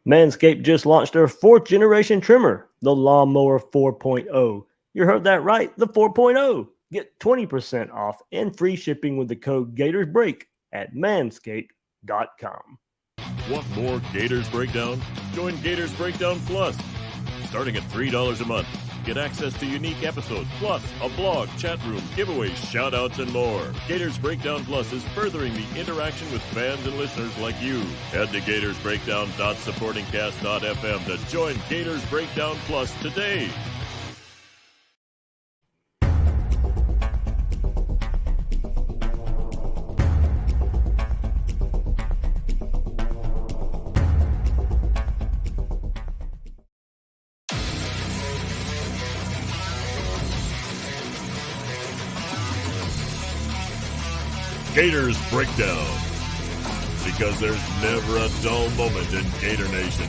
Manscaped just launched their 4th generation trimmer, the Lawnmower 4.0. You heard that right, the 4.0. Get 20% off and free shipping with the code GatorsBreak at manscaped.com. Want more Gators Breakdown? Join Gators Breakdown Plus. Starting at $3 a month, get access to unique episodes, plus a blog, chat room, giveaways, shout-outs, and more. Gators Breakdown Plus is furthering the interaction with fans and listeners like you. Head to GatorsBreakdown.supportingcast.fm to join Gators Breakdown Plus today. Gators Breakdown, because there's never a dull moment in Gator Nation.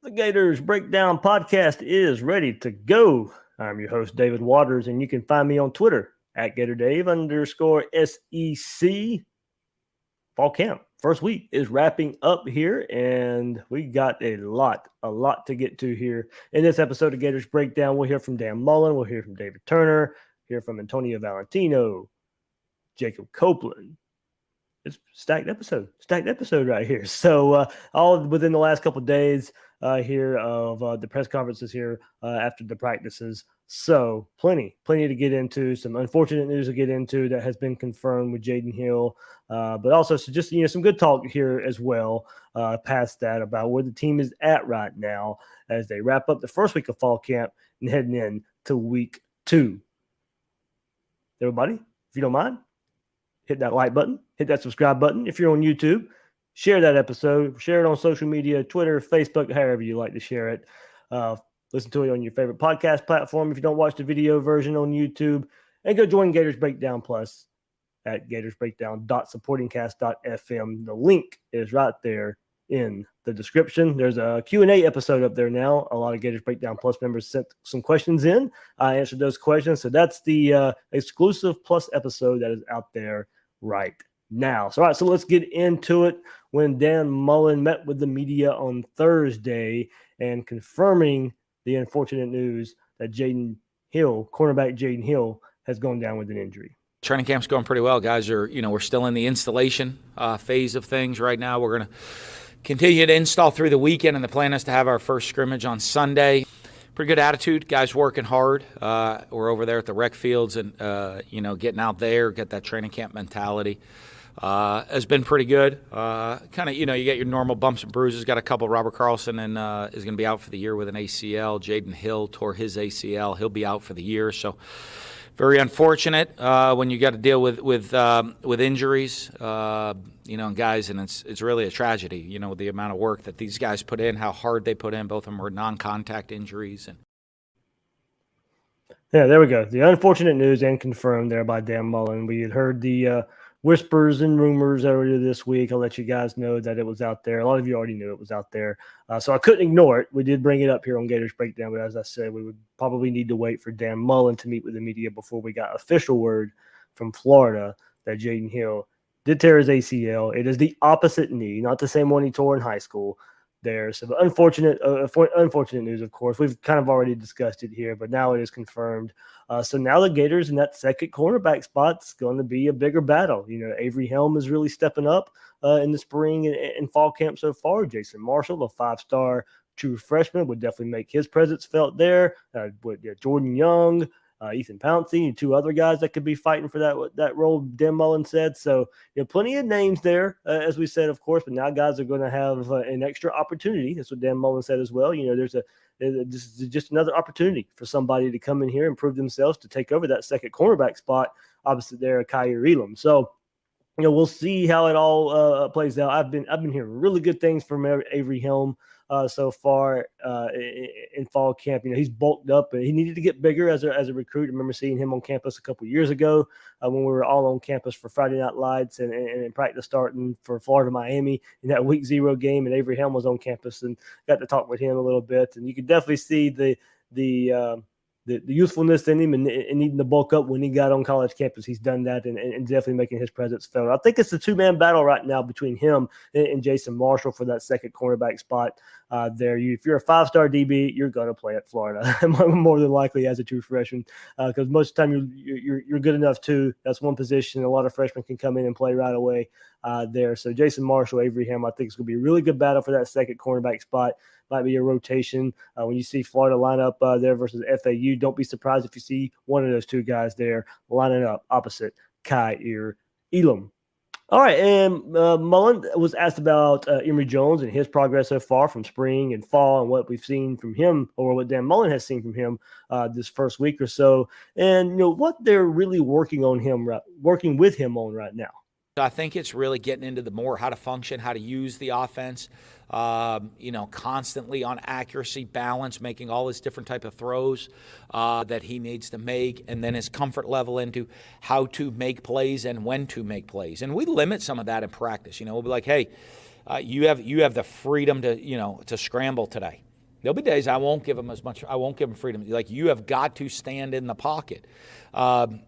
The Gators Breakdown podcast is ready to go. I'm your host, David Waters, and you can find me on Twitter at GatorDave_SEC. Fall camp, first week is wrapping up here, and we got a lot to get to here. In this episode of Gators Breakdown, we'll hear from Dan Mullen, we'll hear from David Turner, hear from Antonio Valentino, Jacob Copeland. It's a stacked episode right here. So all within the last couple of days here of the press conferences here after the practices. So plenty to get into. Some unfortunate news to get into that has been confirmed with Jayden Hill, but also just some good talk here as well. Past that about where the team is at right now as they wrap up the first week of fall camp and heading in to week 2. Everybody, if you don't mind, hit that like button, hit that subscribe button. If you're on YouTube, share that episode, share it on social media, Twitter, Facebook, however you like to share it. Listen to it on your favorite podcast platform if you don't watch the video version on YouTube. And go join Gators Breakdown Plus at gatorsbreakdown.supportingcast.fm. The link is right there in the description. There's a Q&A episode up there now. A lot of Gators Breakdown Plus members sent some questions in. I answered those questions. So that's the exclusive Plus episode that is out there right now. So, all right, so let's get into it. When Dan Mullen met with the media on Thursday and confirming the unfortunate news that Jayden Hill, cornerback Jayden Hill, has gone down with an injury. Training camp's going pretty well. Guys are, we're still in the installation phase of things right now. We're going to continue to install through the weekend, and the plan is to have our first scrimmage on Sunday. Pretty good attitude. Guys working hard. We're over there at the rec fields and, getting out there, get that training camp mentality. Has been pretty good. Kind of, you get your normal bumps and bruises. Got a couple. Robert Carlson and is going to be out for the year with an ACL. Jayden Hill tore his ACL. He'll be out for the year. So very unfortunate when you got to deal with injuries. And guys, and it's really a tragedy. The amount of work that these guys put in, how hard they put in. Both of them were non-contact injuries. And yeah, there we go. The unfortunate news and confirmed there by Dan Mullen. We had heard the whispers and rumors earlier this week. I'll let you guys know that it was out there. A lot of you already knew it was out there. So I couldn't ignore it. We did bring it up here on Gators Breakdown, but as I said, we would probably need to wait for Dan Mullen to meet with the media before we got official word from Florida that Jayden Hill did tear his ACL. It is the opposite knee, not the same one he tore in high school there. So unfortunate news, of course. We've kind of already discussed it here, but now it is confirmed. So now the Gators in that second cornerback spot's going to be a bigger battle. Avery Helm is really stepping up in the spring and fall camp so far. Jason Marshall, a 5-star true freshman, would definitely make his presence felt there. Jordan Young, Ethan Pouncey, and 2 other guys that could be fighting for that role, Dan Mullen said. So, plenty of names there, as we said, of course, but now guys are going to have an extra opportunity. That's what Dan Mullen said as well. This is just another opportunity for somebody to come in here and prove themselves to take over that second cornerback spot opposite there, Kyer Elam. So, we'll see how it all plays out. I've been hearing really good things from Avery Helm so far in fall camp. He's bulked up, and he needed to get bigger as a recruit. I remember seeing him on campus a couple years ago when we were all on campus for Friday Night Lights and practice starting for Florida Miami in that week 0 game. And Avery Helm was on campus and got to talk with him a little bit. And you could definitely see the the youthfulness in him and needing to bulk up when he got on college campus. He's done that and definitely making his presence felt. I think it's the two-man battle right now between him and Jason Marshall for that second cornerback spot there. If you're a five-star DB, you're going to play at Florida more than likely as a true freshman because most of the time you're good enough too. That's one position. A lot of freshmen can come in and play right away there. So Jason Marshall, Avery Ham, I think it's going to be a really good battle for that second cornerback spot. Might be a rotation. When you see Florida line up there versus FAU, don't be surprised if you see one of those two guys there lining up opposite Kaiir Elam. All right, and Mullen was asked about Emory Jones and his progress so far from spring and fall and what we've seen from him or what Dan Mullen has seen from him this first week or so, and what they're really working with him on right now. I think it's really getting into the more how to function, how to use the offense, constantly on accuracy, balance, making all his different type of throws that he needs to make, and then his comfort level into how to make plays and when to make plays. And we limit some of that in practice. We'll be like, hey, you have the freedom to scramble today. There'll be days I won't give him freedom. Like, you have got to stand in the pocket, and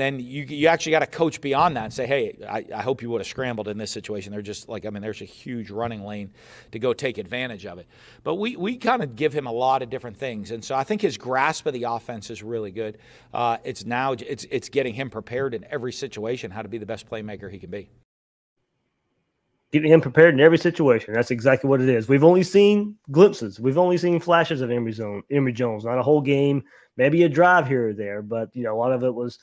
then you actually got to coach beyond that and say, hey, I hope you would have scrambled in this situation. They're just there's a huge running lane to go take advantage of it. But we kind of give him a lot of different things. And so I think his grasp of the offense is really good. It's getting him prepared in every situation, how to be the best playmaker he can be. Getting him prepared in every situation. That's exactly what it is. We've only seen glimpses. We've only seen flashes of Emory Jones, not a whole game, maybe a drive here or there. But, a lot of it was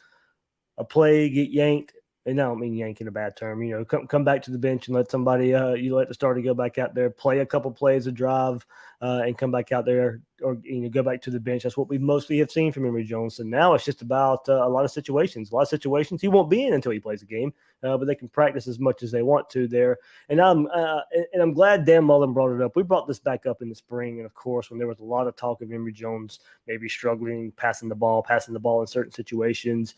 a play, get yanked. And I don't mean yank in a bad term. Come back to the bench and let somebody, you let the starter go back out there, play a couple plays, a drive, and come back out there or go back to the bench. That's what we mostly have seen from Emory Jones. And now it's just about a lot of situations. A lot of situations he won't be in until he plays a game, but they can practice as much as they want to there. And I'm glad Dan Mullen brought it up. We brought this back up in the spring, and of course, when there was a lot of talk of Emory Jones maybe struggling passing the ball in certain situations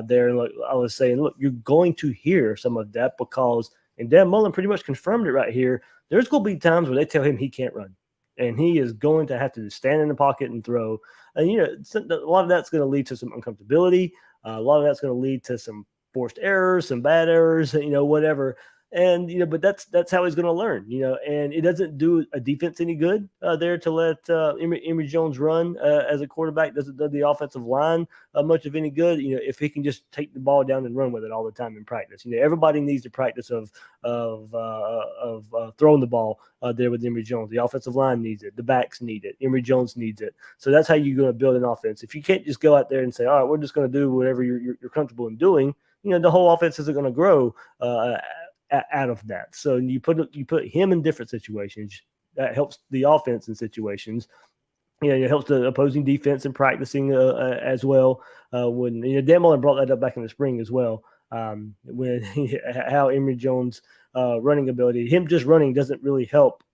there. And I was saying, look, you're going to hear some of that because, and Dan Mullen pretty much confirmed it right here, there's going to be times where they tell him he can't run. And he is going to have to stand in the pocket and throw. And, a lot of that's going to lead to some uncomfortability. A lot of that's going to lead to some forced errors, some bad errors, whatever. And, but that's how he's going to learn, and it doesn't do a defense any good there to let Emory Jones run as a quarterback. Doesn't do the offensive line much of any good, if he can just take the ball down and run with it all the time in practice. Everybody needs to practice of throwing the ball there with Emory Jones. The offensive line needs it. The backs need it. Emory Jones needs it. So that's how you're going to build an offense. If you can't just go out there and say, all right, we're just going to do whatever you're comfortable in doing, the whole offense isn't going to grow out of that. So you put him in different situations. That helps the offense in situations. It helps the opposing defense in practicing as well. When Dan Mullen brought that up back in the spring as well. When how Emory Jones' running ability, him just running doesn't really help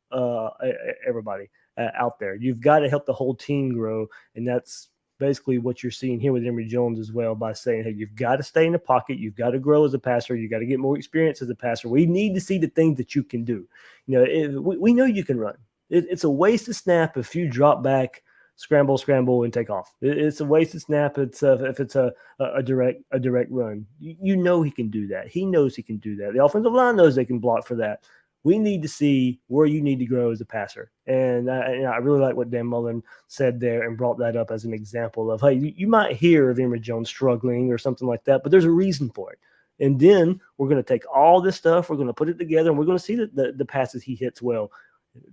everybody out there. You've got to help the whole team grow, and that's basically what you're seeing here with Emory Jones as well, by saying, hey, you've got to stay in the pocket. You've got to grow as a passer. You got to get more experience as a passer. We need to see the things that you can do. We know you can run. It's a waste of snap if you drop back, scramble, and take off. It's a waste of snap if it's a direct run. He can do that. He knows he can do that. The offensive line knows they can block for that. We need to see where you need to grow as a passer. And I really like what Dan Mullen said there and brought that up as an example of, hey, you might hear of Emory Jones struggling or something like that, but there's a reason for it. And then we're going to take all this stuff, we're going to put it together, and we're going to see the passes he hits well,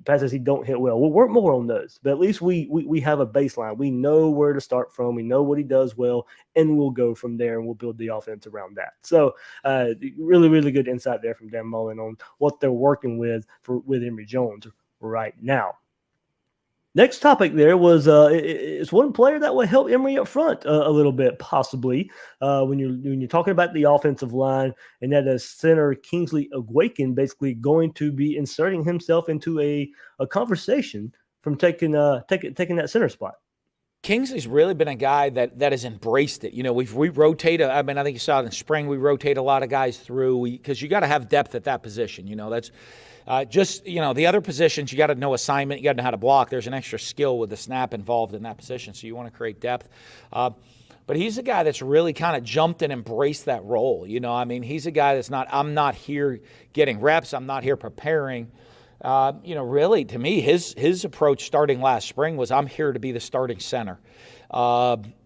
passes he don't hit well. We'll work more on those, but at least we have a baseline. We know where to start from. We know what he does well, and we'll go from there, and we'll build the offense around that. So really, really good insight there from Dan Mullen on what they're working with Emory Jones right now. Next topic there was it's one player that will help Emory up front a little bit, possibly, when you're talking about the offensive line, and that is center Kingsley Eguakun basically going to be inserting himself into a conversation from taking that center spot. Kingsley's really been a guy that has embraced it. We rotate. I think you saw it in spring. We rotate a lot of guys through because you got to have depth at that position. That's the other positions, you got to know assignment. You got to know how to block. There's an extra skill with the snap involved in that position, so you want to create depth. But he's a guy that's really kind of jumped and embraced that role. He's a guy that's not, I'm not here getting reps. I'm not here preparing. Really, to me, his approach starting last spring was, I'm here to be the starting center. Has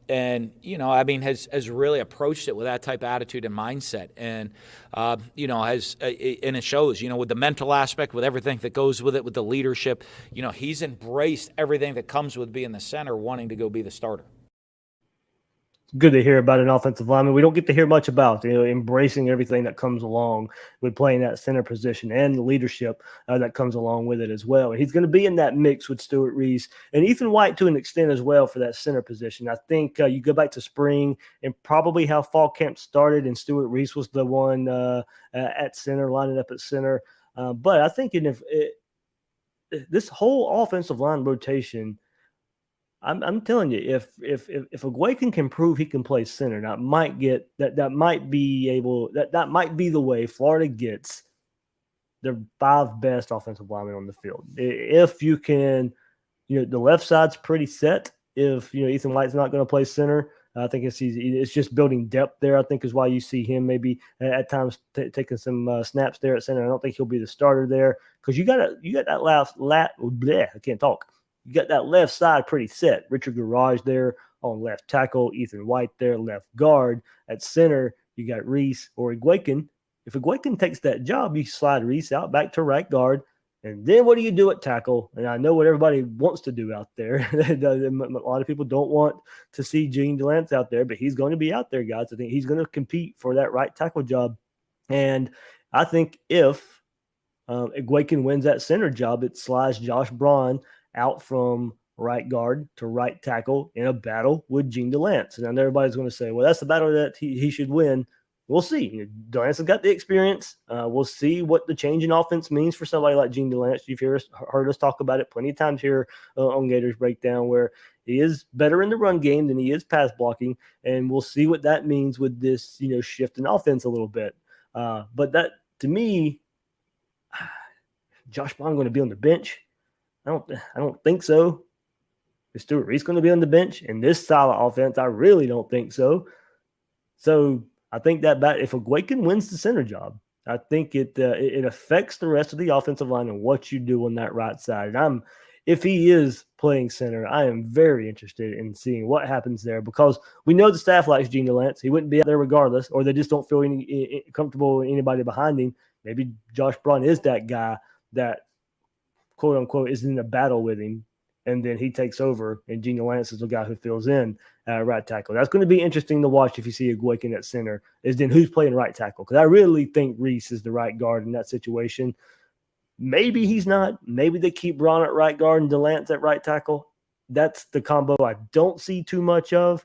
really approached it with that type of attitude and mindset. And, and it shows, with the mental aspect, with everything that goes with it, with the leadership, he's embraced everything that comes with being the center, wanting to go be the starter. Good to hear about an offensive lineman we don't get to hear much about, embracing everything that comes along with playing that center position and the leadership that comes along with it as well. And he's going to be in that mix with Stewart Reese and Ethan White to an extent as well for that center position. I think you go back to spring and probably how fall camp started, and Stewart Reese was the one at center, lining up at center. But I think this whole offensive line rotation, I'm telling you, if Eguakun can prove he can play center, that might be the way Florida gets their 5 best offensive linemen on the field. If you can, the left side's pretty set. If Ethan White's not going to play center, I think it's just building depth there. I think is why you see him maybe at times taking some snaps there at center. I don't think he'll be the starter there because you got that I can't talk. You got that left side pretty set. Richard Garage there on left tackle, Ethan White there, left guard. At center, you got Reese or Eguakun. If Eguakun takes that job, you slide Reese out back to right guard. And then what do you do at tackle? And I know what everybody wants to do out there. A lot of people don't want to see Jayden Hill out there, but he's going to be out there, guys. I think he's going to compete for that right tackle job. And I think if Eguakun wins that center job, it slides Josh Braun out from right guard to right tackle in a battle with Jayden Hill. And then everybody's going to say, well, that's the battle that he should win. We'll see. Delance has got the experience. We'll see what the change in offense means for somebody like Jayden Hill. You've heard us talk about it plenty of times here on Gators Breakdown, where he is better in the run game than he is pass blocking. And we'll see what that means with this, shift in offense a little bit. But that, to me, Josh Braun going to be on the bench? I don't think so. Is Stewart Reese going to be on the bench in this style of offense? I really don't think so. So I think that if Eguakun wins the center job, I think it affects the rest of the offensive line and what you do on that right side. And if he is playing center, I am very interested in seeing what happens there because we know the staff likes Jayden Hill. He wouldn't be out there regardless, or they just don't feel comfortable with anybody behind him. Maybe Josh Braun is that guy that, quote unquote, is in a battle with him, and then he takes over, and Jayden Hill is the guy who fills in right tackle. That's going to be interesting to watch if you see Eguakun at center, is then who's playing right tackle, because I really think Reese is the right guard in that situation. Maybe he's not. Maybe they keep Braun at right guard and Delance at right tackle. That's the combo I don't see too much of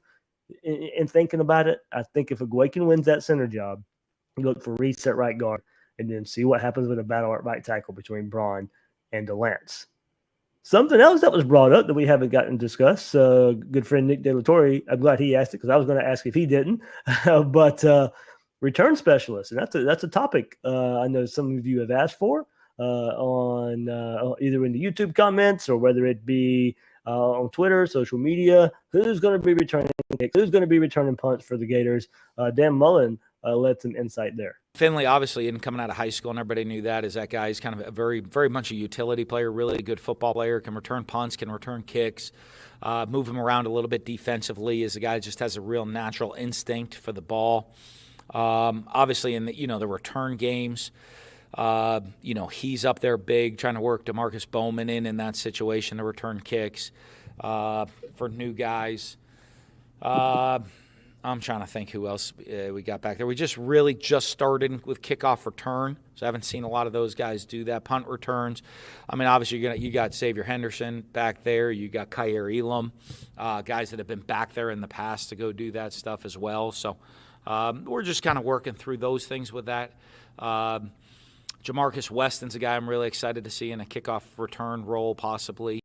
in thinking about it. I think if Eguakun wins that center job, you look for Reese at right guard and then see what happens with a battle at right tackle between Braun and Delance. Something else that was brought up that we haven't gotten discussed, good friend Nick De La Torre, I'm glad he asked it because I was going to ask if he didn't, but return specialist, and that's a topic I know some of you have asked for on either in the YouTube comments or whether it be on Twitter, social media. Who's going to be returning kicks? Who's going to be returning punts for the Gators? Dan Mullen led some insight there. Finley, obviously, and coming out of high school, and everybody knew that, is that guy. He's kind of a very, very much a utility player, really good football player, can return punts, can return kicks, move him around a little bit defensively. Is a guy that just has a real natural instinct for the ball. Obviously, in the return games, he's up there big, trying to work DeMarcus Bowman in that situation to return kicks for new guys. I'm trying to think who else we got back there. We just started with kickoff return, so I haven't seen a lot of those guys do that. Punt returns. I mean, obviously, you got Xavier Henderson back there. You got Kyer Elam, guys that have been back there in the past to go do that stuff as well. So we're just kind of working through those things with that. Jamarcus Weston's a guy I'm really excited to see in a kickoff return role possibly.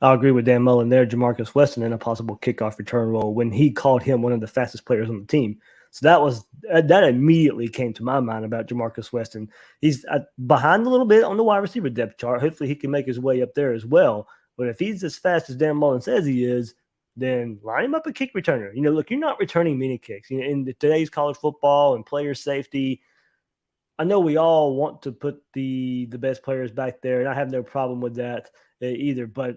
I'll agree with Dan Mullen there. Jamarcus Weston in a possible kickoff return role when he called him one of the fastest players on the team. So that immediately came to my mind about Jamarcus Weston. He's behind a little bit on the wide receiver depth chart. Hopefully he can make his way up there as well. But if he's as fast as Dan Mullen says he is, then line him up a kick returner. Look, you're not returning many kicks. In today's college football and player safety, I know we all want to put the best players back there, and I have no problem with that either. But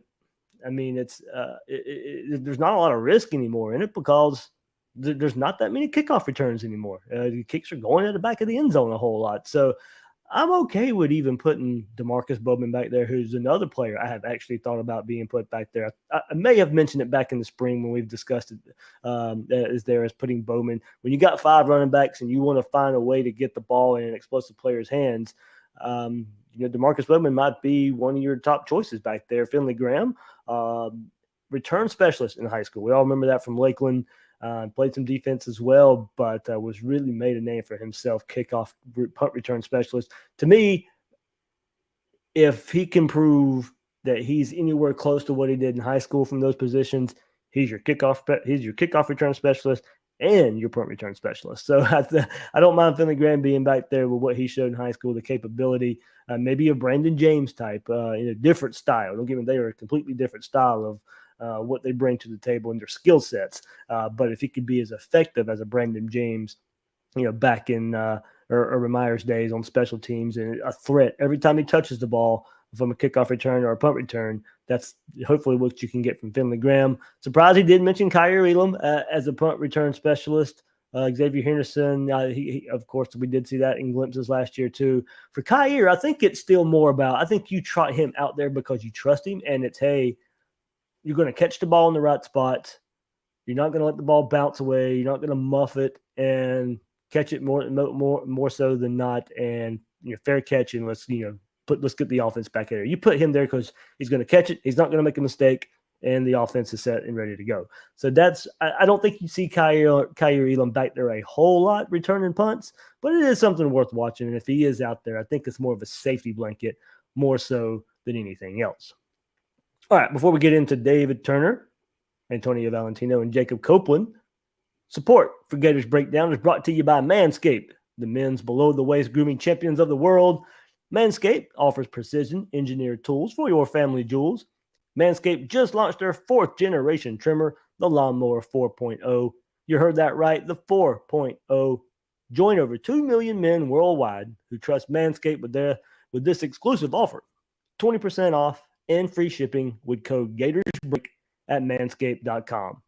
I mean, there's not a lot of risk anymore in it because there's not that many kickoff returns anymore. The kicks are going at the back of the end zone a whole lot. So I'm okay with even putting DeMarcus Bowman back there, who's another player I have actually thought about being put back there. I may have mentioned it back in the spring when we've discussed it as putting Bowman. When you got 5 running backs and you want to find a way to get the ball in an explosive player's hands, DeMarcus Bowman might be one of your top choices back there. Finley Graham, return specialist in high school. We all remember that from Lakeland. Played some defense as well, but was really made a name for himself. Kickoff, punt return specialist. To me, if he can prove that he's anywhere close to what he did in high school from those positions, he's your kickoff return specialist and your punt return specialist. So I don't mind Finley Graham being back there with what he showed in high school, the capability, maybe a Brandon James type in a different style. Don't get me, they are a completely different style of what they bring to the table and their skill sets. But if he could be as effective as a Brandon James, back in Urban Meyer's days on special teams and a threat every time he touches the ball from a kickoff return or a punt return, that's hopefully what you can get from Finley Graham. Surprised he did mention Kyer Elam as a punt return specialist. Xavier Henderson, he of course, we did see that in glimpses last year too. For Kyer, I think it's still more about, I think you trot him out there because you trust him, and it's, hey, you're going to catch the ball in the right spot. You're not going to let the ball bounce away. You're not going to muff it and catch it more so than not. And fair catch, and let's get the offense back there. You put him there because he's going to catch it. He's not going to make a mistake, and the offense is set and ready to go. So I don't think you see Kyer Elam back there a whole lot returning punts, but it is something worth watching. And if he is out there, I think it's more of a safety blanket more so than anything else. All right, before we get into David Turner, Antonio Valentino, and Jacob Copeland, support for Gators Breakdown is brought to you by Manscaped, the men's below-the-waist grooming champions of the world. Manscaped offers precision-engineered tools for your family jewels. Manscaped just launched their 4th-generation trimmer, the Lawnmower 4.0. You heard that right, the 4.0. Join over 2 million men worldwide who trust Manscaped with this exclusive offer, 20% off and free shipping with code GatorsBreak at manscaped.com.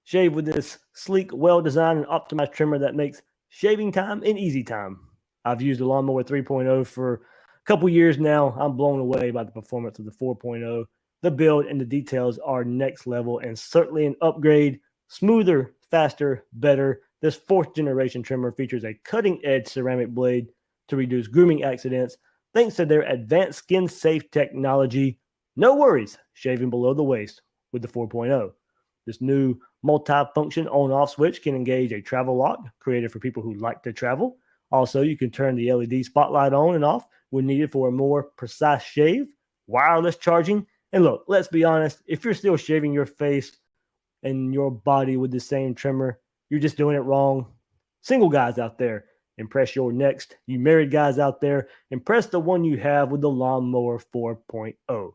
Shave with this sleek, well-designed, and optimized trimmer that makes shaving time an easy time. I've used the Lawnmower 3.0 for a couple years now. I'm blown away by the performance of the 4.0. The build and the details are next level and certainly an upgrade. Smoother, faster, better. This 4th-generation trimmer features a cutting-edge ceramic blade to reduce grooming accidents. Thanks to their advanced skin-safe technology, no worries shaving below the waist with the 4.0. This new multi-function on-off switch can engage a travel lock created for people who like to travel. Also, you can turn the LED spotlight on and off when needed for a more precise shave, wireless charging. And look, let's be honest, if you're still shaving your face and your body with the same trimmer, you're just doing it wrong. Single guys out there, impress your next. You married guys out there, impress the one you have with the Lawnmower 4.0.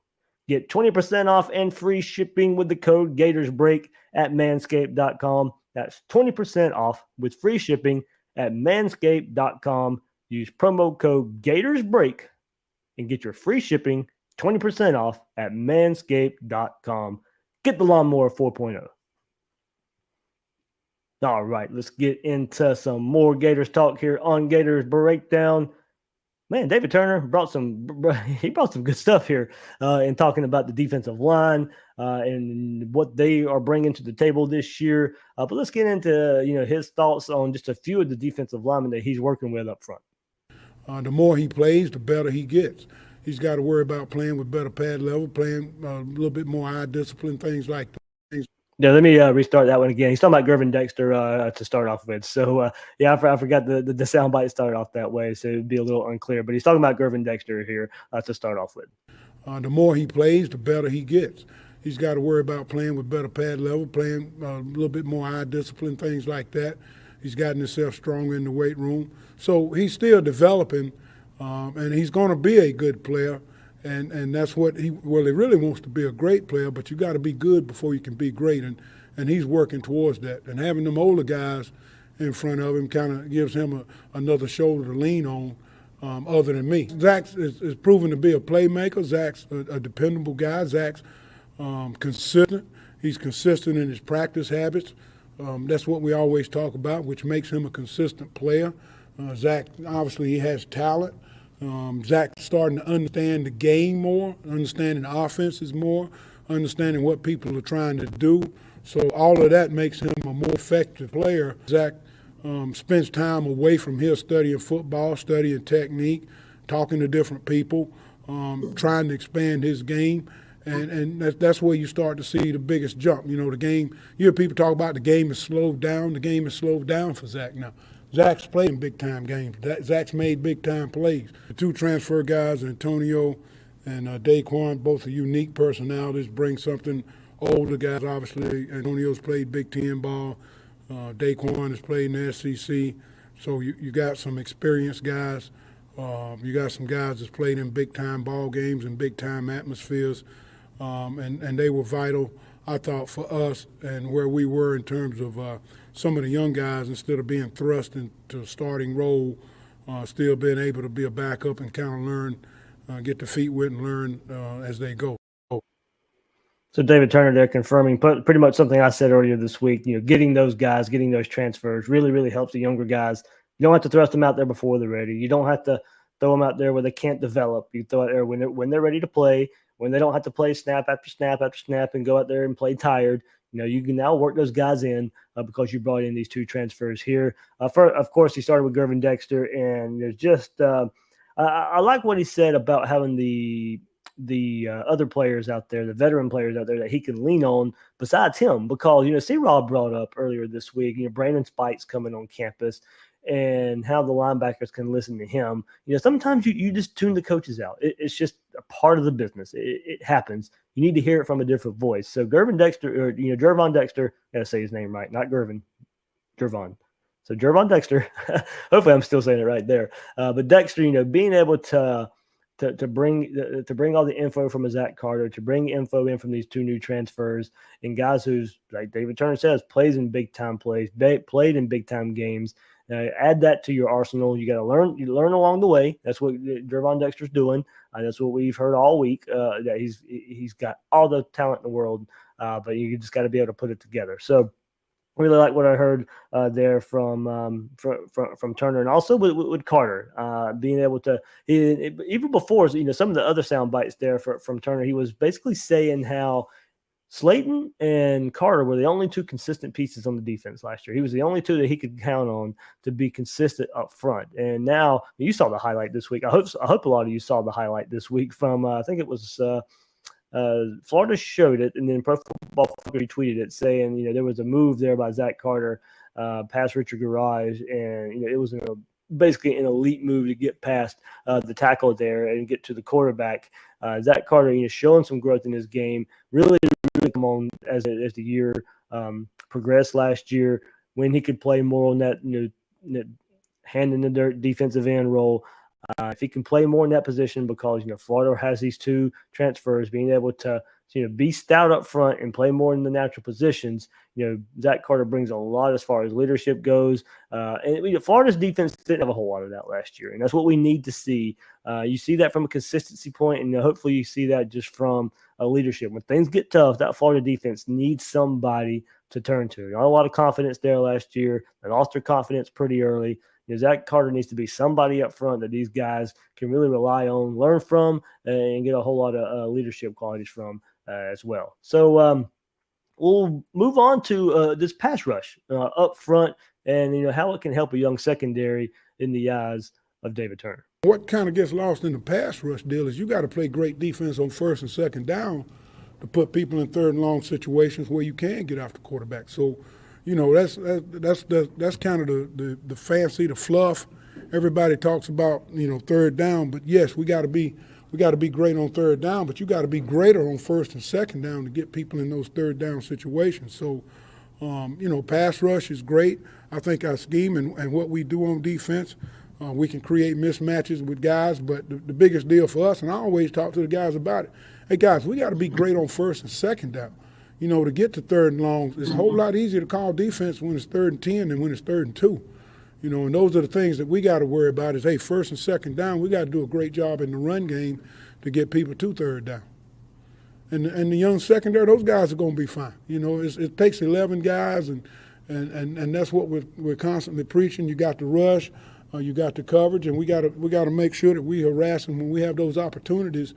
Get 20% off and free shipping with the code GatorsBreak at manscaped.com. That's 20% off with free shipping at manscaped.com. Use promo code GatorsBreak and get your free shipping 20% off at manscaped.com. Get the Lawnmower 4.0. All right, let's get into some more Gators talk here on Gators Breakdown. Man, David Turner brought some good stuff here in talking about the defensive line and what they are bringing to the table this year. But let's get into his thoughts on just a few of the defensive linemen that he's working with up front. The more he plays, the better he gets. He's got to worry about playing with better pad level, playing a little bit more eye discipline, things like that. Yeah, let me restart that one again. He's talking about Gervin Dexter to start off with. So, I forgot the soundbite started off that way, so it would be a little unclear. But he's talking about Gervin Dexter here to start off with. The more he plays, the better he gets. He's got to worry about playing with better pad level, playing a little bit more eye discipline, things like that. He's gotten himself stronger in the weight room. So he's still developing, and he's going to be a good player. And that's what he really wants to be a great player, but you got to be good before you can be great. And he's working towards that. And having them older guys in front of him kind of gives him another shoulder to lean on other than me. Zach is proven to be a playmaker. Zach's a dependable guy. Zach's consistent. He's consistent in his practice habits. That's what we always talk about, which makes him a consistent player. Zach, obviously, he has talent. Zach's starting to understand the game more, understanding the offenses more, understanding what people are trying to do. So all of that makes him a more effective player. Zach spends time away from here studying football, studying technique, talking to different people, trying to expand his game. And that's where you start to see the biggest jump. You know, the game, you hear people talk about the game is slowed down. The game is slowed down for Zach now. Zach's played in big-time games. Zach's made big-time plays. The two transfer guys, Antonio and Daquan, both are unique personalities, bring something. Older guys, obviously, Antonio's played Big Ten ball. Daquan has played in the SEC. So you got some experienced guys. You got some guys that's played in big-time ball games and big-time atmospheres. And they were vital, I thought, for us and where we were in terms of some of the young guys, instead of being thrust into a starting role, still being able to be a backup and kind of learn, get their feet wet and learn as they go. So David Turner there confirming pretty much something I said earlier this week. You know, getting those guys, getting those transfers really helps the younger guys. You don't have to thrust them out there before they're ready. You don't have to throw them out there where they can't develop. You throw it there when they're ready to play, when they don't have to play snap after snap after snap and go out there and play tired. You know, you can now work those guys in because you brought in these two transfers here. Of course, he started with Gervin Dexter, and there's just I like what he said about having the other players out there, the veteran players out there that he can lean on besides him, because, you know, C-Rob brought up earlier this week, you know, Brandon Spike's coming on campus and how the linebackers can listen to him. You know, sometimes you just tune the coaches out. It's just a part of the business. It happens. You need to hear it from a different voice. So Gervin Dexter, or, you know, Gervon Dexter, I gotta say his name right, not Gervin, Gervon. So Gervon Dexter, hopefully I'm still saying it right there. But Dexter, you know, being able to bring all the info from Zach Carter, to bring info in from these two new transfers, and guys who's, like David Turner says, plays in big time plays, played in big time games. Add that to your arsenal. You got to learn. You learn along the way. That's what Gervon Dexter's doing. That's what we've heard all week. That he's got all the talent in the world, but you just got to be able to put it together. So really like what I heard there from Turner, and also with Carter being able to, even before, you know, some of the other sound bites there from Turner, he was basically saying how Slayton and Carter were the only two consistent pieces on the defense last year. He was the only two that he could count on to be consistent up front. And now you saw the highlight this week. I hope a lot of you saw the highlight this week from I think it was Florida showed it, and then Pro Football Focus retweeted it saying, you know, there was a move there by Zach Carter past Richard Garage, and, you know, it was basically an elite move to get past the tackle there and get to the quarterback. Zach Carter, you know, showing some growth in his game, really come on as the year progressed last year, when he could play more on that, you know, hand in the dirt defensive end role. If he can play more in that position, because, you know, Florida has these two transfers, being able to, you know, be stout up front and play more in the natural positions. You know, Zach Carter brings a lot as far as leadership goes. And you know, Florida's defense didn't have a whole lot of that last year, and that's what we need to see. You see that from a consistency point, and hopefully you see that just from a leadership. When things get tough, that Florida defense needs somebody to turn to. Not a lot of confidence there last year. They lost their confidence pretty early. You know, Zach Carter needs to be somebody up front that these guys can really rely on, learn from, and get a whole lot of leadership qualities from as well. So we'll move on to this pass rush up front, and, you know, how it can help a young secondary in the eyes of David Turner. What kind of gets lost in the pass rush deal is you got to play great defense on first and second down to put people in third and long situations where you can get after quarterback. So, you know, that's kind of the fancy, the fluff. Everybody talks about, you know, third down, but yes, we got to be We got to be great on third down, but you got to be greater on first and second down to get people in those third down situations. So, pass rush is great. I think our scheme and what we do on defense, we can create mismatches with guys, but the biggest deal for us, and I always talk to the guys about it, hey, guys, we got to be great on first and second down. To get to third and long, it's a whole lot easier to call defense when it's 3rd and 10 than when it's 3rd and 2. And those are the things that we got to worry about is, hey, first and second down, we got to do a great job in the run game to get people to third down. And the young secondary, those guys are going to be fine. It takes 11 guys, and that's what we're constantly preaching. You got the rush, you got the coverage, and we got to make sure that we harass them when we have those opportunities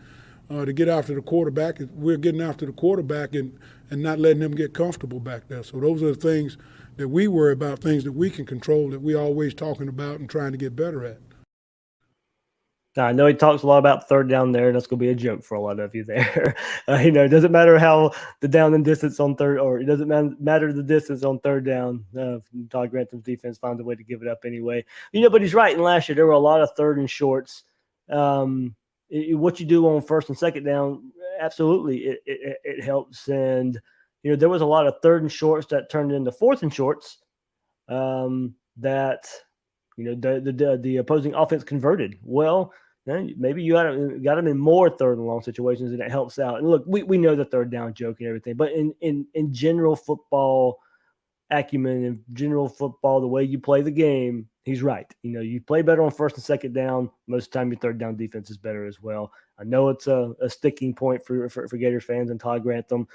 to get after the quarterback. We're getting after the quarterback and not letting them get comfortable back there. So those are the things that we worry about, things that we can control, that we always talking about and trying to get better at. Now, I know he talks a lot about third down there, and that's going to be a joke for a lot of you there. It doesn't matter how the down and distance on third, or it doesn't matter the distance on third down. Todd Grantham's defense finds a way to give it up anyway. But he's right. And last year there were a lot of third and shorts. What you do on first and second down, absolutely, it helps. And there was a lot of third and shorts that turned into fourth and shorts that the opposing offense converted. Well, then maybe you got them in more third and long situations, and it helps out. And look, we know the third down joke and everything, but in general football acumen and general football, the way you play the game, he's right. You play better on first and second down. Most of the time, your third down defense is better as well. I know it's a sticking point for Gators fans and Todd Grantham.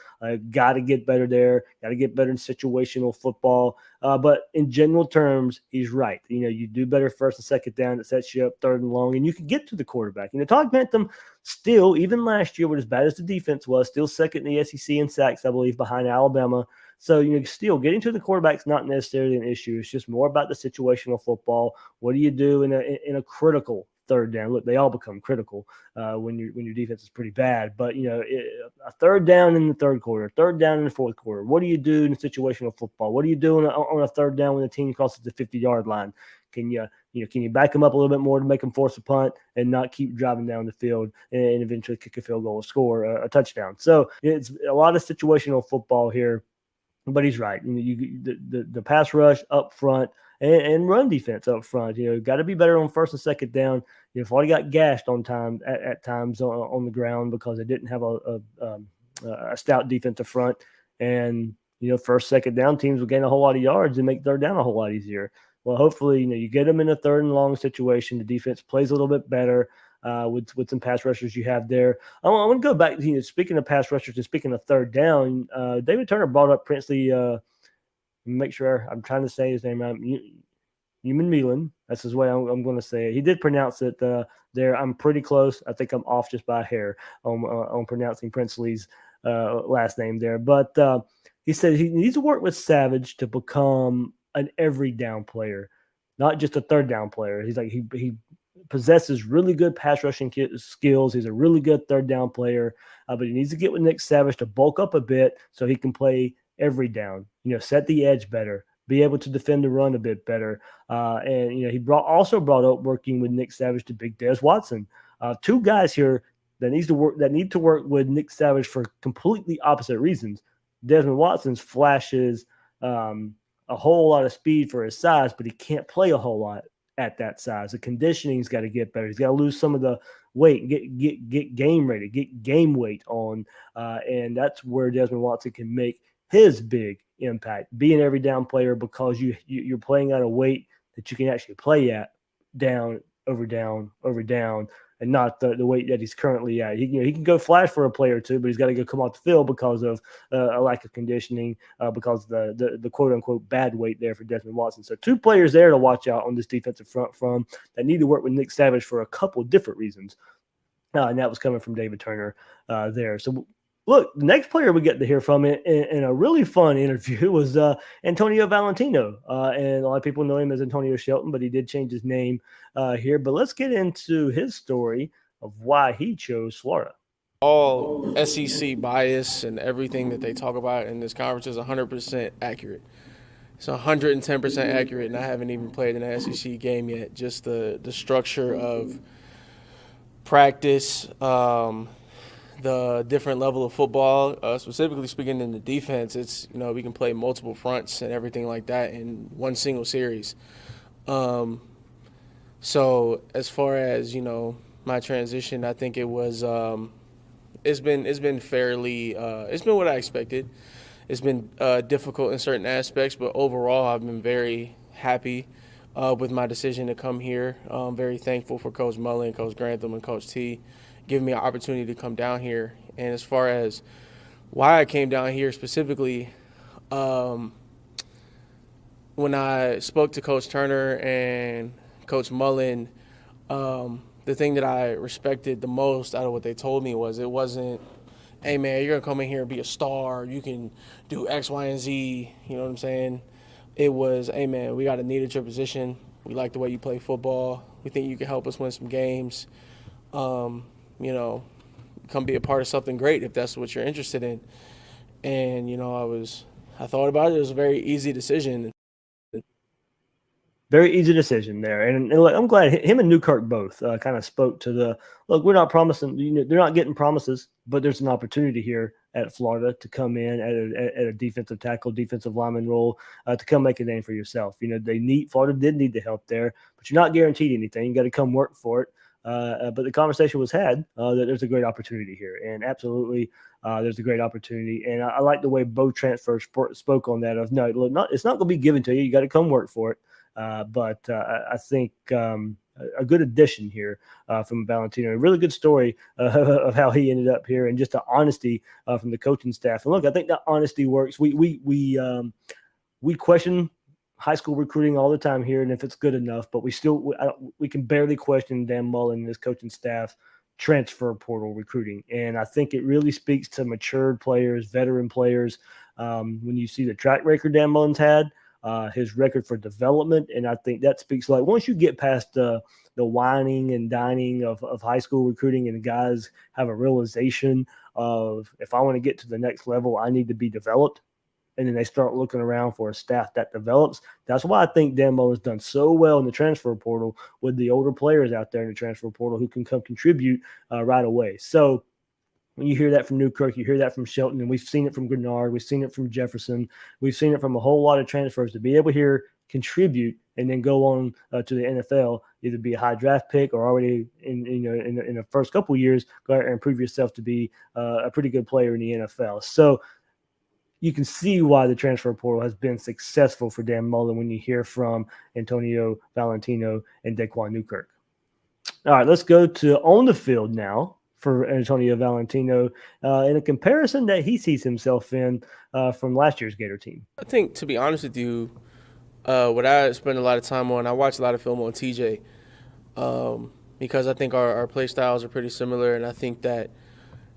Got to get better there. Got to get better in situational football. But in general terms, he's right. You do better first and second down. It sets you up third and long, and you can get to the quarterback. Todd Grantham still, even last year, as bad as the defense was, still second in the SEC in sacks, I believe, behind Alabama. So, still getting to the quarterback is not necessarily an issue. It's just more about the situational football. What do you do in a critical third down? Look, they all become critical when your defense is pretty bad. But, a third down in the third quarter, third down in the fourth quarter. What do you do in situational football? What do you do on a third down when the team crosses the 50-yard line? Can you back them up a little bit more to make them force a punt and not keep driving down the field and eventually kick a field goal or score a touchdown? So it's a lot of situational football here. But he's right. The pass rush up front and run defense up front. Got to be better on first and second down. Florida got gashed on time at times on the ground because they didn't have a stout defensive front. And first, second down teams will gain a whole lot of yards and make third down a whole lot easier. Well, hopefully, you get them in a third and long situation. The defense plays a little bit better. With some pass rushers you have there. I want to go back, speaking of pass rushers and speaking of third down, David Turner brought up Princely, make sure I'm trying to say his name right, Milan. That's his way I'm going to say it. He did pronounce it there. I'm pretty close. I think I'm off just by a hair on pronouncing Princely's last name there. But he said he needs to work with Savage to become an every down player, not just a third down player. He's like, he possesses really good pass rushing skills. He's a really good third down player, but he needs to get with Nick Savage to bulk up a bit so he can play every down, set the edge better, be able to defend the run a bit better. And he also brought up working with Nick Savage to big Des Watson. Two guys here that need to work with Nick Savage for completely opposite reasons. Desmond Watson flashes a whole lot of speed for his size, but he can't play a whole lot at that size. The conditioning's got to get better. He's got to lose some of the weight, get game ready, get game weight on, and that's where Desmond Watson can make his big impact. Be an every down player because you're playing at a weight that you can actually play at down, over down, over down, and not the weight that he's currently at. He can go flash for a play or two, but he's got to go come off the field because of a lack of conditioning, because of the quote-unquote bad weight there for Desmond Watson. So two players there to watch out on this defensive front from that need to work with Nick Savage for a couple different reasons. And that was coming from David Turner there. So, look, the next player we get to hear from in a really fun interview was Antonio Valentino. And a lot of people know him as Antonio Shelton, but he did change his name here. But let's get into his story of why he chose Florida. All SEC bias and everything that they talk about in this conference is 100% accurate. It's 110% accurate, and I haven't even played in an SEC game yet. Just the structure of practice, the different level of football, specifically speaking in the defense. It's, we can play multiple fronts and everything like that in one single series. So as far as, my transition, I think it was it's been fairly it's been what I expected. It's been difficult in certain aspects, but overall I've been very happy with my decision to come here. I'm very thankful for Coach Mullen, Coach Grantham, and Coach T giving me an opportunity to come down here. And as far as why I came down here specifically, when I spoke to Coach Turner and Coach Mullen, the thing that I respected the most out of what they told me was it wasn't, hey, man, you're going to come in here and be a star. You can do X, Y, and Z. You know what I'm saying? It was, hey, man, we got a need at your position. We like the way you play football. We think you can help us win some games. Come be a part of something great if that's what you're interested in. And, I thought about it. It was a very easy decision. Very easy decision there. And I'm glad him and Newkirk both kind of spoke to the, look, we're not promising, they're not getting promises, but there's an opportunity here at Florida to come in at a defensive tackle, defensive lineman role to come make a name for yourself. Florida did need the help there, but you're not guaranteed anything. You got to come work for it. But the conversation was had that there's a great opportunity here. And absolutely, there's a great opportunity. And I like the way both transfers spoke on that of, no, look, it's not going to be given to you. You got to come work for it. But I think a good addition here from Valentino. A really good story of how he ended up here, and just the honesty from the coaching staff. And look, I think that honesty works. We question high school recruiting all the time here, and if it's good enough, but we can barely question Dan Mullen and his coaching staff transfer portal recruiting. And I think it really speaks to matured players, veteran players. When you see the track record Dan Mullen's had, his record for development. And I think that speaks like once you get past the whining and dining of high school recruiting, and the guys have a realization of, if I want to get to the next level, I need to be developed. And then they start looking around for a staff that develops. That's why I think Dan Mullen's done so well in the transfer portal with the older players out there in the transfer portal who can come contribute right away. So when you hear that from Newkirk, you hear that from Shelton, and we've seen it from Grenard, we've seen it from Jefferson, we've seen it from a whole lot of transfers, to be able to here contribute and then go on to the NFL, either be a high draft pick or already in the first couple of years, go out and prove yourself to be a pretty good player in the NFL. So you can see why the transfer portal has been successful for Dan Mullen when you hear from Antonio Valentino and Daquan Newkirk. All right, let's go to on the field now for Antonio Valentino in a comparison that he sees himself in from last year's Gator team. I think, to be honest with you, what I spend a lot of time on, I watch a lot of film on TJ because I think our play styles are pretty similar, and I think that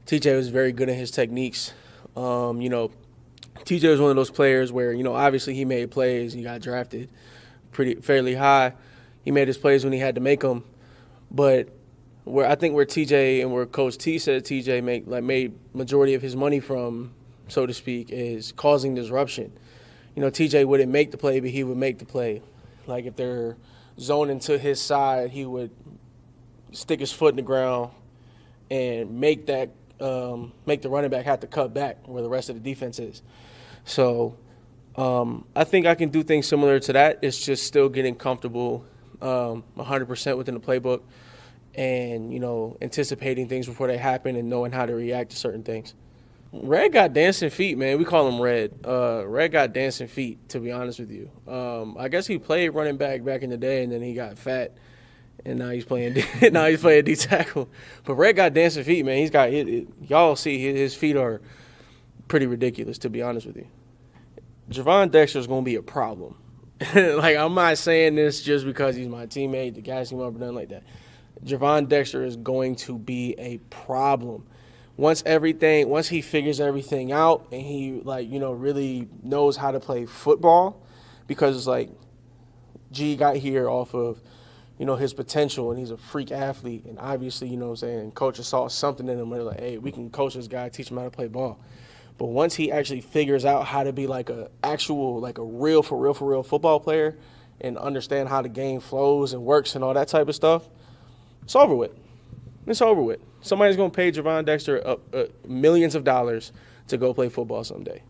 TJ was very good at his techniques. TJ was one of those players where, obviously he made plays. He got drafted fairly high. He made his plays when he had to make them. But where TJ and where Coach T said TJ made majority of his money from, so to speak, is causing disruption. TJ wouldn't make the play, but he would make the play. Like if they're zoning to his side, he would stick his foot in the ground and make the running back have to cut back where the rest of the defense is. So I think I can do things similar to that. It's just still getting comfortable 100% within the playbook and, anticipating things before they happen and knowing how to react to certain things. Red got dancing feet, man. We call him Red. Red got dancing feet, to be honest with you. I guess he played running back in the day, and then he got fat, and now he's playing D tackle. But Red got dancing feet, man. He's got y'all see his feet are pretty ridiculous, to be honest with you. Javon Dexter is going to be a problem. Like, I'm not saying this just because he's my teammate, to gas him up or nothing like that. Javon Dexter is going to be a problem. Once he figures everything out and he, really knows how to play football, because it's like G got here off of, his potential, and he's a freak athlete. And obviously, coaches saw something in him where they're like, hey, we can coach this guy, teach him how to play ball. But once he actually figures out how to be like a real football player and understand how the game flows and works and all that type of stuff, it's over with. It's over with. Somebody's going to pay Gervon Dexter millions of dollars to go play football someday.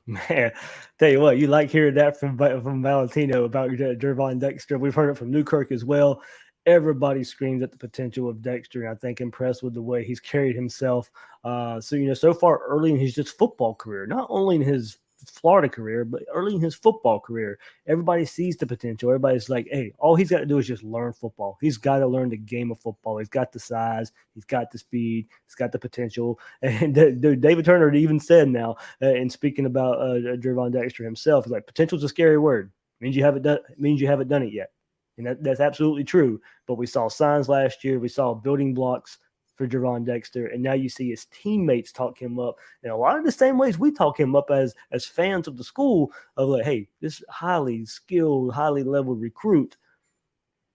Man, tell you what, you like hearing that from Valentino about Gervon Dexter. We've heard it from Newkirk as well. Everybody screams at the potential of Dexter, and I think impressed with the way he's carried himself. So far early in his just football career, not only in his Florida career, but early in his football career, everybody sees the potential. Everybody's like, hey, all he's got to do is just learn football. He's got to learn the game of football. He's got the size. He's got the speed. He's got the potential. And David Turner even said now, in speaking about Gervon Dexter himself, he's like, potential's a scary word. Means you haven't done it yet. And that's absolutely true. But we saw signs last year. We saw building blocks for Gervon Dexter, and now you see his teammates talk him up in a lot of the same ways we talk him up as fans of the school, of like, hey, this highly skilled, highly leveled recruit,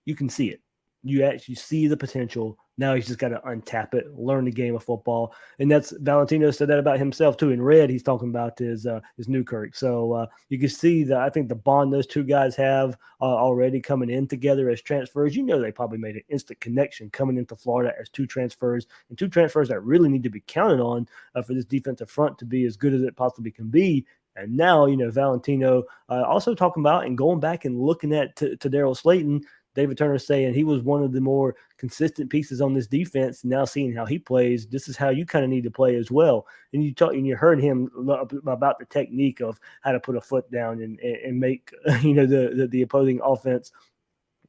you can see it. You actually see the potential. Now he's just got to untap it, learn the game of football. And that's Valentino said that about himself too. In red, he's talking about his Newkirk. So you can see that I think the bond those two guys have already coming in together as transfers. You know, they probably made an instant connection coming into Florida as two transfers, and two transfers that really need to be counted on for this defensive front to be as good as it possibly can be. And now, Valentino also talking about and going back and looking at to Daryl Slayton. David Turner saying he was one of the more consistent pieces on this defense. Now seeing how he plays, this is how you kind of need to play as well. And you heard him about the technique of how to put a foot down and make the opposing offense.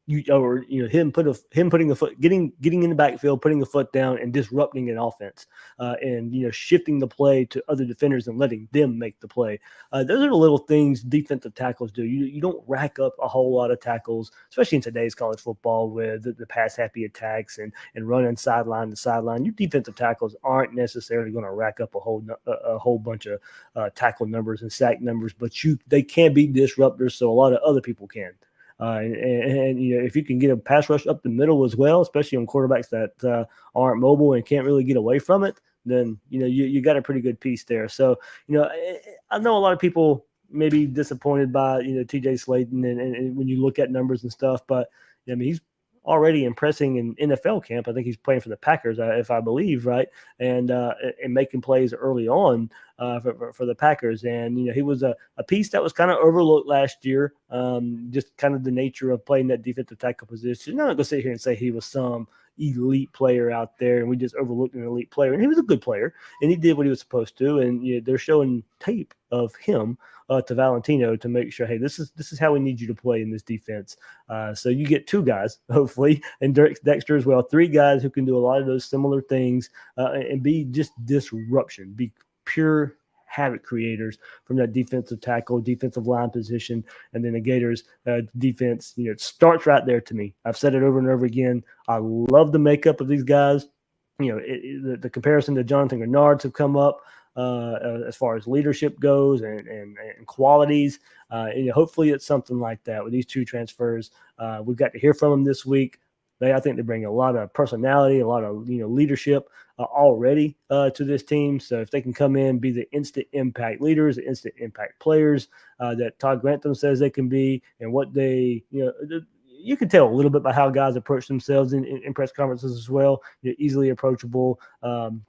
Him putting a foot, getting in the backfield, putting a foot down, and disrupting an offense, and shifting the play to other defenders and letting them make the play. Those are the little things defensive tackles do. You don't rack up a whole lot of tackles, especially in today's college football with the pass happy attacks and running sideline to sideline. Your defensive tackles aren't necessarily going to rack up a whole bunch of tackle numbers and sack numbers, but they can be disruptors, so a lot of other people can. And if you can get a pass rush up the middle as well, especially on quarterbacks that aren't mobile and can't really get away from it, then you got a pretty good piece there. So I know a lot of people may be disappointed by TJ Slaton and when you look at numbers and stuff, but I mean he's already impressing in NFL camp. I think he's playing for the Packers, if I believe, right, and making plays early on for the Packers. And he was a piece that was kind of overlooked last year, just kind of the nature of playing that defensive tackle position. I'm not going to sit here and say he was some elite player out there and we just overlooked an elite player. And he was a good player and he did what he was supposed to. And they're showing tape of him to Valentino to make sure, hey, this is how we need you to play in this defense. So you get two guys, hopefully, and Dexter as well, three guys who can do a lot of those similar things and be just disruption, be pure havoc creators from that defensive tackle, defensive line position. And then the Gators defense, it starts right there to me. I've said it over and over again. I love the makeup of these guys. The comparison to Jonathan Grenard's have come up as far as leadership goes and qualities. Hopefully it's something like that with these two transfers. We've got to hear from them this week. I think they bring a lot of personality, a lot of leadership already to this team. So if they can come in, be the instant impact leaders, the instant impact players that Todd Grantham says they can be, and what they you can tell a little bit by how guys approach themselves in press conferences as well. Easily approachable.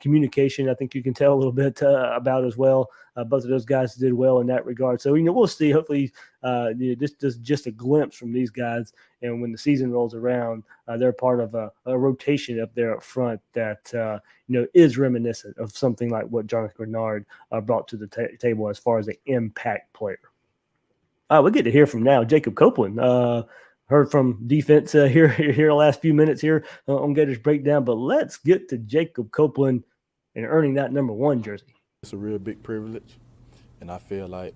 Communication, I think you can tell a little bit about as well. Both of those guys did well in that regard. So, we'll see. Hopefully, just a glimpse from these guys. And when the season rolls around, they're part of a rotation up there up front that, is reminiscent of something like what Jonathan Grenard brought to the table as far as an impact player. We get to hear from now Jacob Copeland. Heard from defense here the last few minutes here on Gators Breakdown, but let's get to Jacob Copeland and earning that number 1 jersey. It's a real big privilege, and I feel like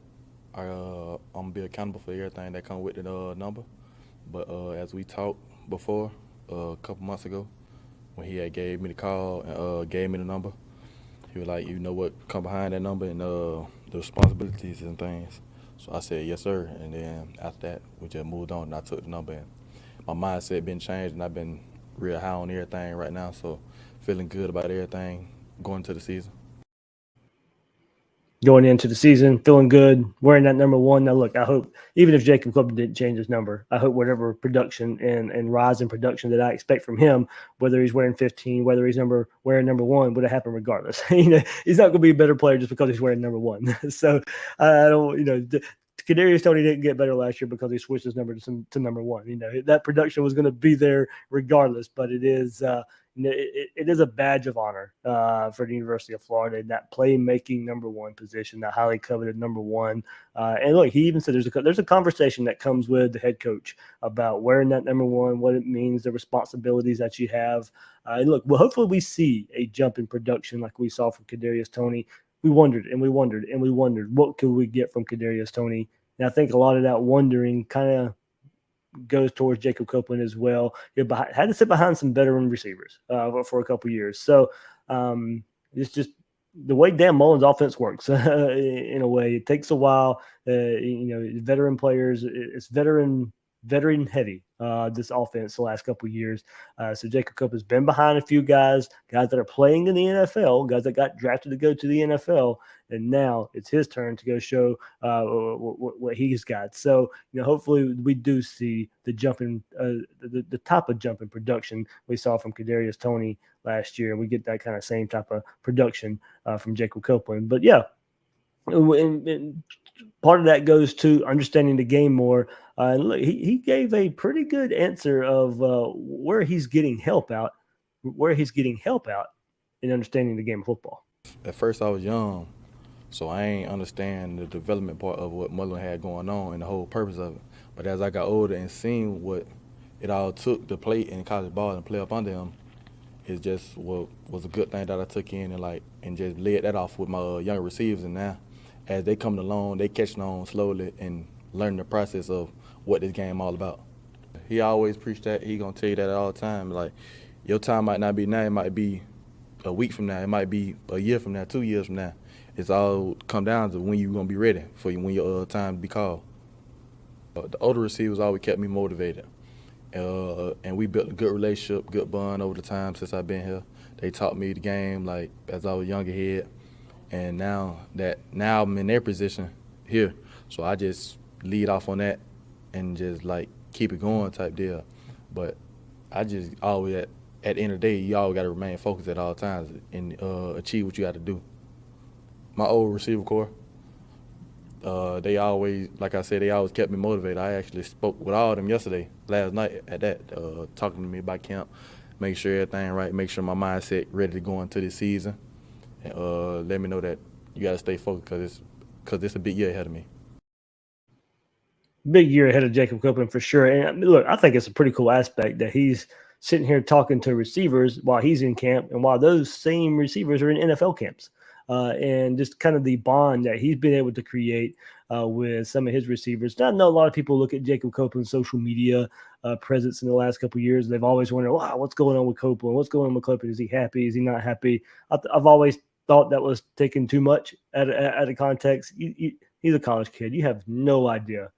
I'm going to be accountable for everything that comes with the number. But as we talked before a couple months ago, when he had gave me the call and gave me the number, he was like, what come behind that number and the responsibilities and things. So I said, yes, sir. And then after that, we just moved on and I took the number. And my mindset been changed and I've been real high on everything right now. So feeling good about everything going into the season. going into the season, feeling good, wearing that number 1. Now, look, I hope, even if Jacob Copeland didn't change his number, I hope whatever production and rise in production that I expect from him, whether he's wearing 15, whether he's wearing number 1, would have happened regardless. He's not going to be a better player just because he's wearing number 1. So I don't, Kadarius Toney didn't get better last year because he switched his number to number 1. That production was going to be there regardless, but it is it is a badge of honor for the University of Florida in that playmaking number 1 position, that highly coveted number 1. And look, he even said there's a conversation that comes with the head coach about wearing that number 1, what it means, the responsibilities that you have. And look, well, hopefully we see a jump in production like we saw from Kadarius Toney. We wondered and we wondered and we wondered what could we get from Kadarius Toney. And I think a lot of that wondering kind of goes towards Jacob Copeland as well. He had to sit behind some veteran receivers for a couple years. So it's just the way Dan Mullen's offense works in a way. It takes a while. Veteran players, it's veteran heavy, this offense the last couple of years. So Jacob Copeland's been behind a few guys that are playing in the NFL, guys that got drafted to go to the NFL. And now it's his turn to go show what he's got. So, hopefully we do see the jumping, the type of jump in production we saw from Kadarius Toney last year. And we get that kind of same type of production from Jacob Copeland. But yeah, and part of that goes to understanding the game more. And look, he gave a pretty good answer of where he's getting help out in understanding the game of football. At first, I was young, so I ain't understand the development part of what Mullen had going on and the whole purpose of it. But as I got older and seen what it all took to play in college ball and play up under him, it just was a good thing that I took in and just laid that off with my younger receivers. And now, as they come along, they catching on slowly and learning the process of what this game all about. He always preached that. He gonna tell you that all the time. Like, your time might not be now. It might be a week from now. It might be a year from now, 2 years from now. It's all come down to when you're going to be ready for when your time to be called. The older receivers always kept me motivated. And we built a good relationship, good bond over the time since I've been here. They taught me the game as I was younger head. And now I'm in their position here. So I just lead off on that and just keep it going type deal. But I just always, at the end of the day, you always got to remain focused at all times and achieve what you got to do. My old receiver corps, they always, like I said, they always kept me motivated. I actually spoke with all of them last night at that, talking to me about camp, make sure everything right, make sure my mindset ready to go into this season, and let me know that you got to stay focused because it's a big year ahead of me. Big year ahead of Jacob Copeland for sure. And look, I think it's a pretty cool aspect that he's sitting here talking to receivers while he's in camp and while those same receivers are in NFL camps. And just kind of the bond that he's been able to create with some of his receivers. Now, I know a lot of people look at Jacob Copeland's social media presence in the last couple of years. They've always wondered, wow, what's going on with Copeland? What's going on with Copeland? Is he happy? Is he not happy? I've always thought that was taken too much out of context. He's a college kid. You have no idea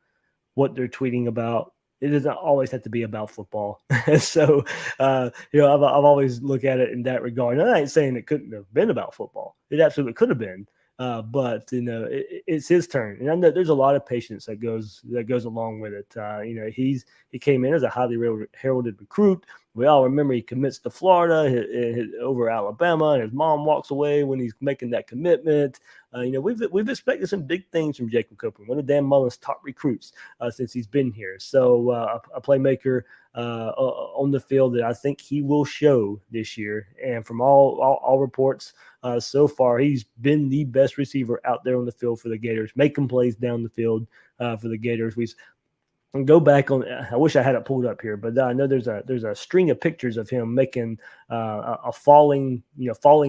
what they're tweeting about. It doesn't always have to be about football. So, I've always looked at it in that regard. And I ain't saying it couldn't have been about football. It absolutely could have been. But it's his turn, and I know there's a lot of patience that goes along with it. He came in as a highly heralded recruit. We all remember he commits to Florida over Alabama, and his mom walks away when he's making that commitment. We've expected some big things from Jacob Copeland, one of Dan Mullen's top recruits since he's been here. So a playmaker on the field that I think he will show this year. And from all reports so far, he's been the best receiver out there on the field for the Gators, making plays down the field for the Gators. And go back on. I wish I had it pulled up here, but I know there's a string of pictures of him making a falling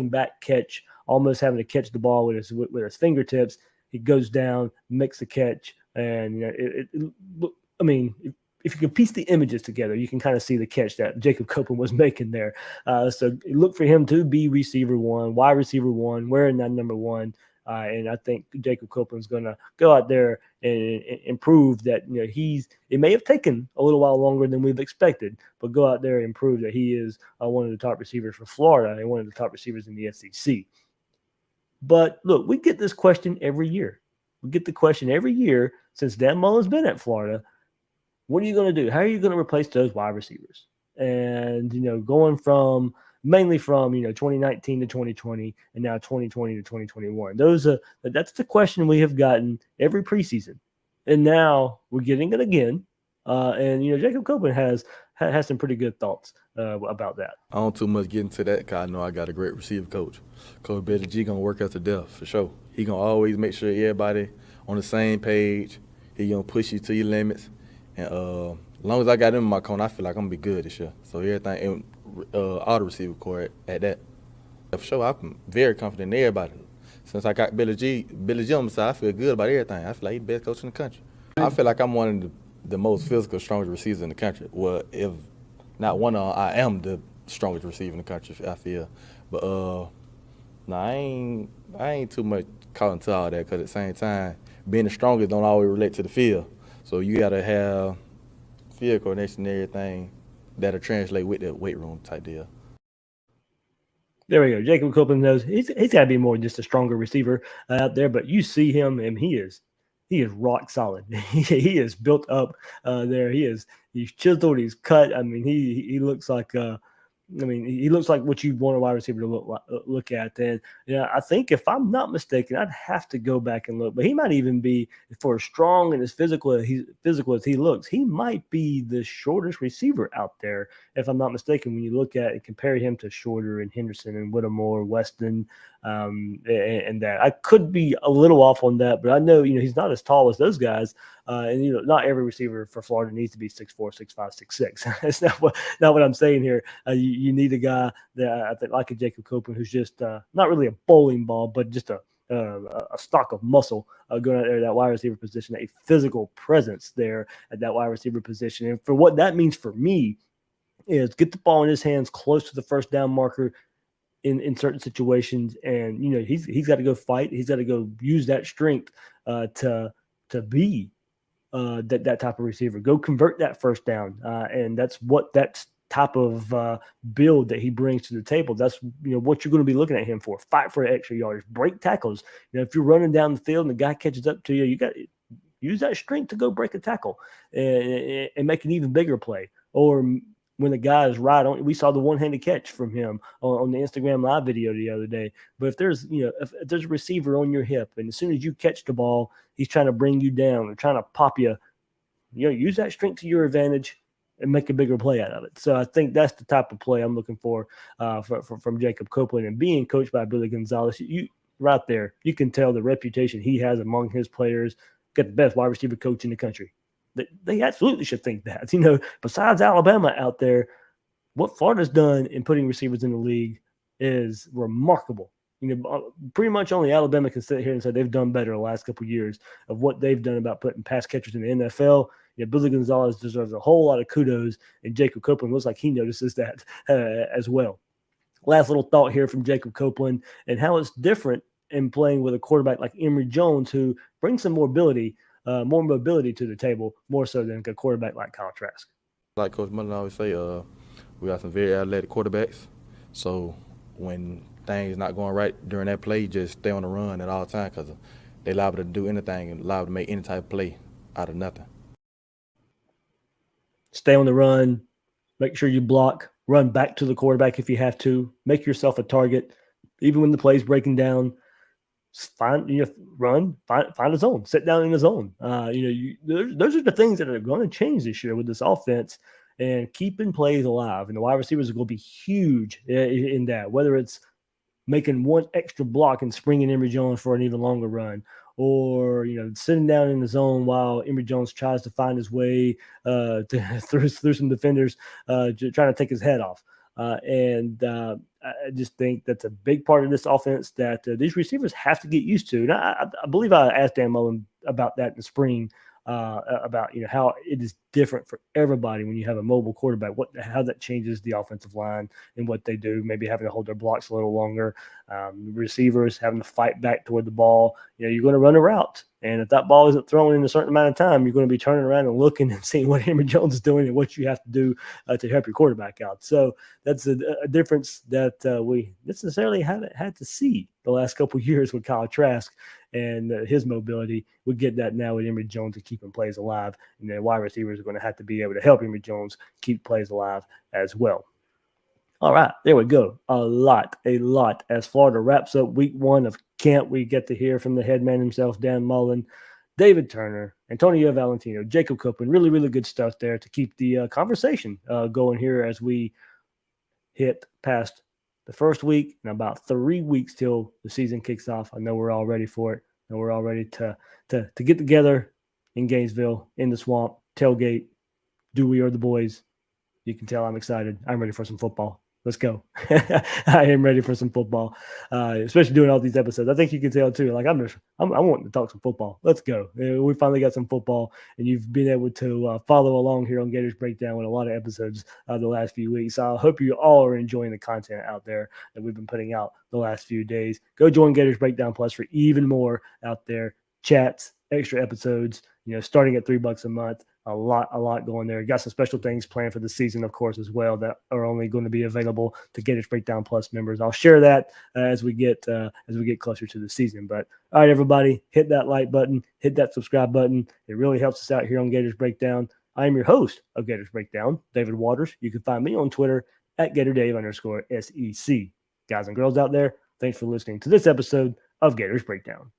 back catch, almost having to catch the ball with his fingertips. He goes down, makes the catch, and if you can piece the images together, you can kind of see the catch that Jacob Copeland was making there. So look for him to be receiver one, wide receiver one, wearing that number 1. And I think Jacob Copeland's going to go out there and prove that it may have taken a little while longer than we've expected, but go out there and prove that he is one of the top receivers for Florida and one of the top receivers in the SEC. But look, we get this question every year. We get the question every year since Dan Mullen's been at Florida. What are you going to do? How are you going to replace those wide receivers? And, going from mainly from, 2019 to 2020 and now 2020 to 2021. That's the question we have gotten every preseason. And now we're getting it again. And Jacob Copeland has some pretty good thoughts about that. I don't too much get into that because I know I got a great receiver coach. Coach Billy G going to work us to death for sure. He going to always make sure everybody on the same page. He going to push you to your limits. And as long as I got him in my corner, I feel like I'm going to be good this year. So everything, all the receiver core at that. For sure, I'm very confident in everybody. Since I got Billy G on the side, I feel good about everything. I feel like he's the best coach in the country. I feel like I'm one of the most physical, strongest receivers in the country. Well, if not one of them, I am the strongest receiver in the country, I feel. But I ain't too much caught into all that because at the same time, being the strongest don't always relate to the field. So you got to have field coordination and everything that'll translate with the weight room type deal. There we go. Jacob Copeland knows he's got to be more than just a stronger receiver out there, but you see him and he is rock solid. He is built up there. He's chiseled. He's cut. I mean, he looks like he looks like what you want a wide receiver to look at. And I think if I'm not mistaken, I'd have to go back and look, but he might even be, for as strong and as physical as he looks, he might be the shortest receiver out there, if I'm not mistaken. When you look at and compare him to Shorter and Henderson and Whittemore, Weston, and that, I could be a little off on that, but I know he's not as tall as those guys. And not every receiver for Florida needs to be 6'4", 6'5", 6'6". That's not what I'm saying here. You need a guy that I think like a Jacob Copeland, who's just not really a bowling ball, but just a stock of muscle going out there at that wide receiver position, a physical presence there at that wide receiver position. And for what that means for me is get the ball in his hands close to the first down marker in certain situations, and he's got to go fight. He's got to go use that strength to be that type of receiver. Go convert that first down, and that's what that type of build that he brings to the table. That's what you're going to be looking at him for. Fight for extra yards, break tackles. If you're running down the field and the guy catches up to you, you got to use that strength to go break a tackle and make an even bigger play. Or when the guy is right on, we saw the one-handed catch from him on the Instagram live video the other day. But if there's if there's a receiver on your hip, and as soon as you catch the ball, he's trying to bring you down or trying to pop you, use that strength to your advantage and make a bigger play out of it. So I think that's the type of play I'm looking for from Jacob Copeland. And being coached by Billy Gonzalez, you right there, you can tell the reputation he has among his players. Got the best wide receiver coach in the country. They absolutely should think that. Besides Alabama out there, what Florida's done in putting receivers in the league is remarkable. Pretty much only Alabama can sit here and say they've done better the last couple of years of what they've done about putting pass catchers in the NFL. Billy Gonzalez deserves a whole lot of kudos, and Jacob Copeland looks like he notices that as well. Last little thought here from Jacob Copeland and how it's different in playing with a quarterback like Emory Jones, who brings some more mobility to the table, more so than a quarterback like Kyle Trask. Like Coach Mullen always say, we got some very athletic quarterbacks. So when things not going right during that play, just stay on the run at all times because they liable to do anything and liable to make any type of play out of nothing. Stay on the run, make sure you block, run back to the quarterback if you have to, make yourself a target, even when the play's breaking down. Find a zone, sit down in the zone. Those are the things that are going to change this year with this offense and keeping plays alive. And the wide receivers are going to be huge in that, whether it's making one extra block and springing Emory Jones for an even longer run, or sitting down in the zone while Emory Jones tries to find his way through some defenders trying to take his head off. I just think that's a big part of this offense that these receivers have to get used to. And I believe I asked Dan Mullen about that in the spring, about how it is different for everybody when you have a mobile quarterback, how that changes the offensive line and what they do, maybe having to hold their blocks a little longer, receivers having to fight back toward the ball, you're going to run a route. And if that ball isn't thrown in a certain amount of time, you're going to be turning around and looking and seeing what Emory Jones is doing and what you have to do to help your quarterback out. So that's a difference that we necessarily haven't had to see the last couple of years with Kyle Trask and his mobility. We get that now with Emory Jones to keeping plays alive. And then wide receivers are going to have to be able to help Emory Jones keep plays alive as well. All right, there we go. A lot as Florida wraps up week 1 of camp. We get to hear from the head man himself, Dan Mullen, David Turner, Antonio Valentino, Jacob Copeland. Really, really good stuff there to keep the conversation going here as we hit past the first week and about 3 weeks till the season kicks off. I know we're all ready for it, and we're all ready to get together in Gainesville, in the swamp, tailgate, do we or the boys. You can tell I'm excited. I'm ready for some football. Let's go. I am ready for some football, especially doing all these episodes. I think you can tell too. Like I'm wanting to talk some football. Let's go. We finally got some football, and you've been able to follow along here on Gators Breakdown with a lot of episodes the last few weeks. So I hope you all are enjoying the content out there that we've been putting out the last few days. Go join Gators Breakdown Plus for even more out there. Chats, extra episodes. Starting at $3 a month. A lot going there. Got some special things planned for the season, of course, as well, that are only going to be available to Gators Breakdown Plus members. I'll share that as we get closer to the season. But all right, everybody, hit that like button, hit that subscribe button. It really helps us out here on Gators Breakdown. I am your host of Gators Breakdown, David Waters. You can find me on Twitter at GatorDave_SEC. Guys and girls out there, thanks for listening to this episode of Gators Breakdown.